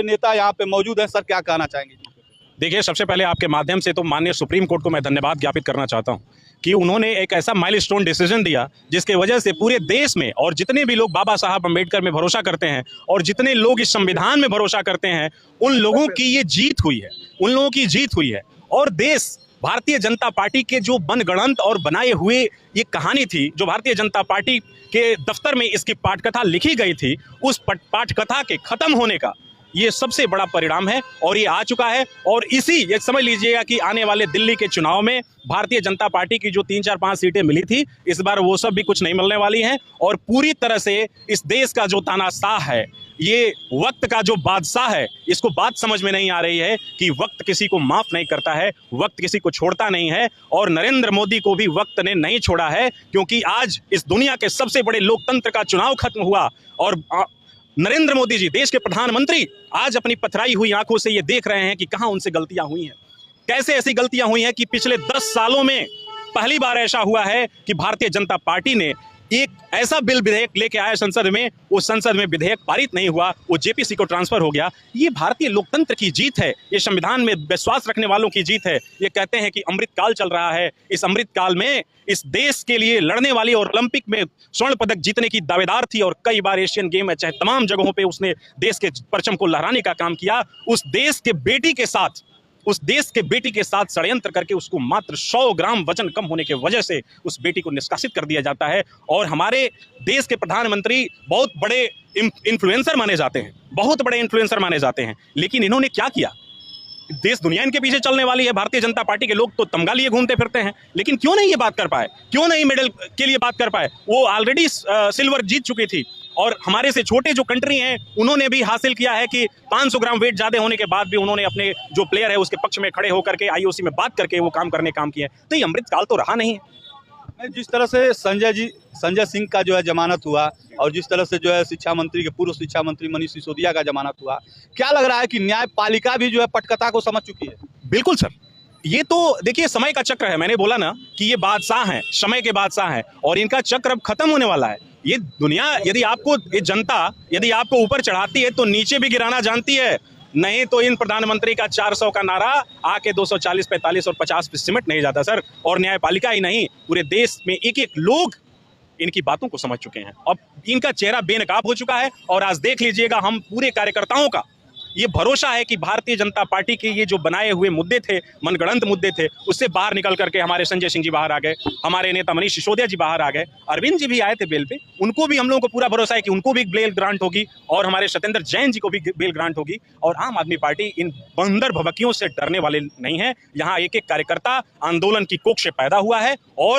नेता यहाँ पे मौजूद हैं। सर, क्या कहना चाहेंगे? देखिए, सबसे पहले आपके माध्यम से तो माननीय सुप्रीम कोर्ट को मैं धन्यवाद ज्ञापित करना चाहता हूं कि उन्होंने एक ऐसा माइलस्टोन डिसीजन दिया जिसके वजह से पूरे देश में और जितने भी लोग बाबा साहब अम्बेडकर में भरोसा करते हैं और जितने लोग इस संविधान में भरोसा करते हैं, उन लोगों की ये जीत हुई है, उन लोगों की जीत हुई है। और देश भारतीय जनता पार्टी के जो मनगढ़ंत और बनाए हुए ये कहानी थी, जो भारतीय जनता पार्टी के दफ्तर में इसकी पाठकथा लिखी गई थी, उस पाठकथा के खत्म होने का ये सबसे बड़ा परिणाम है और ये आ चुका है। और इसी ये समझ लीजिएगा कि आने वाले दिल्ली के चुनाव में भारतीय जनता पार्टी की जो 3, 4, 5 सीटें मिली थी, इस बार वो सब भी कुछ नहीं मिलने वाली हैं। और पूरी तरह से इस देश का जो तानाशाह है, ये वक्त का जो बादशाह है, इसको बात समझ में नहीं आ रही है कि वक्त किसी को माफ नहीं करता है, वक्त किसी को छोड़ता नहीं है। और नरेंद्र मोदी को भी वक्त ने नहीं छोड़ा है, क्योंकि आज इस दुनिया के सबसे बड़े लोकतंत्र का चुनाव खत्म हुआ और नरेंद्र मोदी जी, देश के प्रधानमंत्री, आज अपनी पथराई हुई आंखों से ये देख रहे हैं कि कहां उनसे गलतियां हुई हैं। कैसे ऐसी गलतियां हुई हैं कि पिछले 10 सालों में पहली बार ऐसा हुआ है कि भारतीय जनता पार्टी ने एक ऐसा बिल विधेयक लेके आया संसद में, वो संसद में विधेयक पारित नहीं हुआ, वो जेपीसी को ट्रांसफर हो गया। ये भारतीय लोकतंत्र की जीत है, ये संविधान में विश्वास रखने वालों की जीत है। ये कहते हैं कि अमृत काल चल रहा है, इस अमृत काल में इस देश के लिए लड़ने वाली और ओलंपिक में स्वर्ण पदक जीतने की दावेदार थी और कई बार एशियन गेम में चाहे तमाम जगहों पे उसने देश के परचम को लहराने का काम किया, उस देश के बेटी के साथ षड्यंत्र करके उसको मात्र 100 ग्राम वजन कम होने की वजह से उस बेटी को निष्कासित कर दिया जाता है। और हमारे देश के प्रधानमंत्री बहुत बड़े इन्फ्लुएंसर माने जाते हैं, बहुत बड़े इन्फ्लुएंसर माने जाते हैं, लेकिन इन्होंने क्या किया? देश दुनिया इनके पीछे चलने वाली है, भारतीय जनता पार्टी के लोग तो तमगा लिए घूमते फिरते हैं, लेकिन क्यों नहीं ये बात कर पाए, क्यों नहीं मेडल के लिए बात कर पाए? वो ऑलरेडी सिल्वर जीत चुकी थी और हमारे से छोटे जो कंट्री हैं उन्होंने भी हासिल किया है कि 500 ग्राम वेट ज्यादा होने के बाद भी उन्होंने अपने जो प्लेयर है उसके पक्ष में खड़े होकर के आईओसी में बात करके वो काम किए। तो ये अमृतकाल तो रहा नहीं है। जिस तरह से संजय सिंह का जो है जमानत हुआ और जिस तरह से जो है शिक्षा मंत्री के पूर्व शिक्षा मंत्री मनीष सिसोदिया का जमानत हुआ, क्या लग रहा है कि न्यायपालिका भी जो है पटकथा को समझ चुकी है? बिल्कुल सर, ये तो देखिए समय का चक्र है। मैंने बोला ना कि ये बादशाह हैं, समय के बादशाह हैं और इनका चक्र अब खत्म होने वाला है। ये दुनिया ये जनता यदि आपको ऊपर चढ़ाती है तो नीचे भी गिराना जानती है, नहीं तो इन प्रधानमंत्री का 400 का नारा आके 240, 45 और 50 पे सिमट नहीं जाता सर। और न्यायपालिका ही नहीं, पूरे देश में एक एक लोग इनकी बातों को समझ चुके हैं। अब इनका चेहरा बेनकाब हो चुका है और आज देख लीजिएगा, हम पूरे कार्यकर्ताओं का ये भरोसा है कि भारतीय जनता पार्टी के ये जो बनाए हुए मुद्दे थे, मनगढ़ंत मुद्दे थे, उससे बाहर निकल करके हमारे संजय सिंह जी बाहर आ गए, हमारे नेता मनीष सिसोदिया जी बाहर आ गए, अरविंद जी भी आए थे बेल पे, उनको भी हम लोगों को पूरा भरोसा है कि उनको भी बेल ग्रांट होगी और हमारे सत्येंद्र जैन जी को भी बेल ग्रांट होगी। और आम आदमी पार्टी इन बंदर भभकियों से डरने वाले नहीं है। यहाँ एक एक कार्यकर्ता आंदोलन की कोख से पैदा हुआ है और